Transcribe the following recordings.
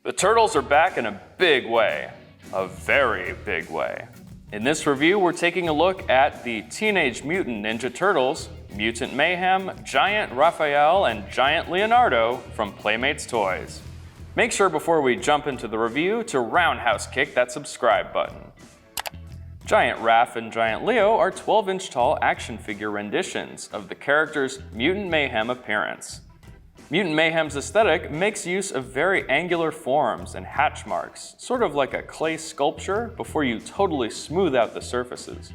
The turtles are back in a big way. A very big way. In this review, we're taking a look at the Teenage Mutant Ninja Turtles, Mutant Mayhem, Giant Raphael and Giant Leonardo from Playmates Toys. Make sure before we jump into the review to roundhouse kick that subscribe button. Giant Raph and Giant Leo are 12-inch tall action figure renditions of the characters' Mutant Mayhem appearance. Mutant Mayhem's aesthetic makes use of very angular forms and hatch marks, sort of like a clay sculpture before you totally smooth out the surfaces.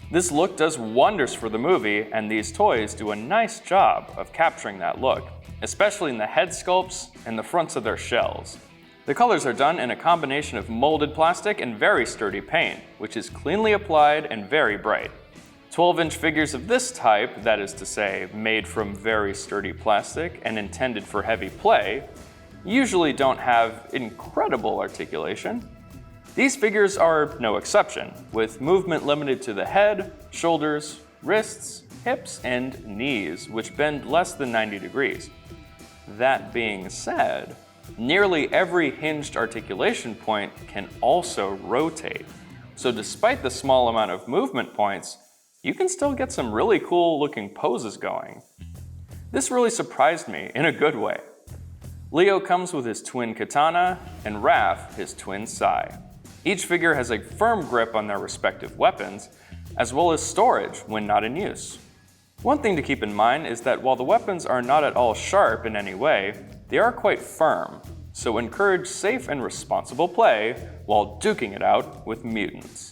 This look does wonders for the movie, and these toys do a nice job of capturing that look, especially in the head sculpts and the fronts of their shells. The colors are done in a combination of molded plastic and very sturdy paint, which is cleanly applied and very bright. 12-inch figures of this type, that is to say, made from very sturdy plastic and intended for heavy play, usually don't have incredible articulation. These figures are no exception, with movement limited to the head, shoulders, wrists, hips, and knees, which bend less than 90 degrees. That being said, nearly every hinged articulation point can also rotate. So despite the small amount of movement points, you can still get some really cool looking poses going. This really surprised me in a good way. Leo comes with his twin katana, and Raph his twin sai. Each figure has a firm grip on their respective weapons, as well as storage when not in use. One thing to keep in mind is that while the weapons are not at all sharp in any way, they are quite firm, so encourage safe and responsible play while duking it out with mutants.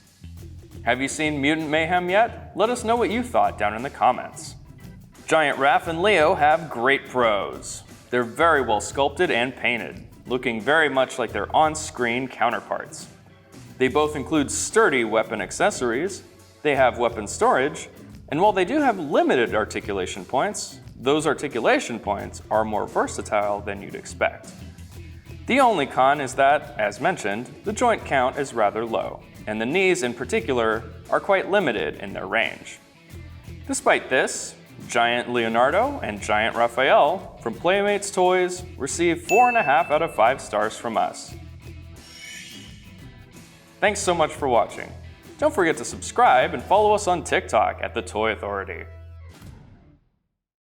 Have you seen Mutant Mayhem yet? Let us know what you thought down in the comments. Giant Raph and Leo have great pros. They're very well sculpted and painted, looking very much like their on-screen counterparts. They both include sturdy weapon accessories, they have weapon storage, and while they do have limited articulation points, those articulation points are more versatile than you'd expect. The only con is that, as mentioned, the joint count is rather low, and the knees in particular are quite limited in their range. Despite this, Giant Leonardo and Giant Raphael from Playmates Toys receive 4.5 out of 5 stars from us. Thanks so much for watching. Don't forget to subscribe and follow us on TikTok at The Toy Authority.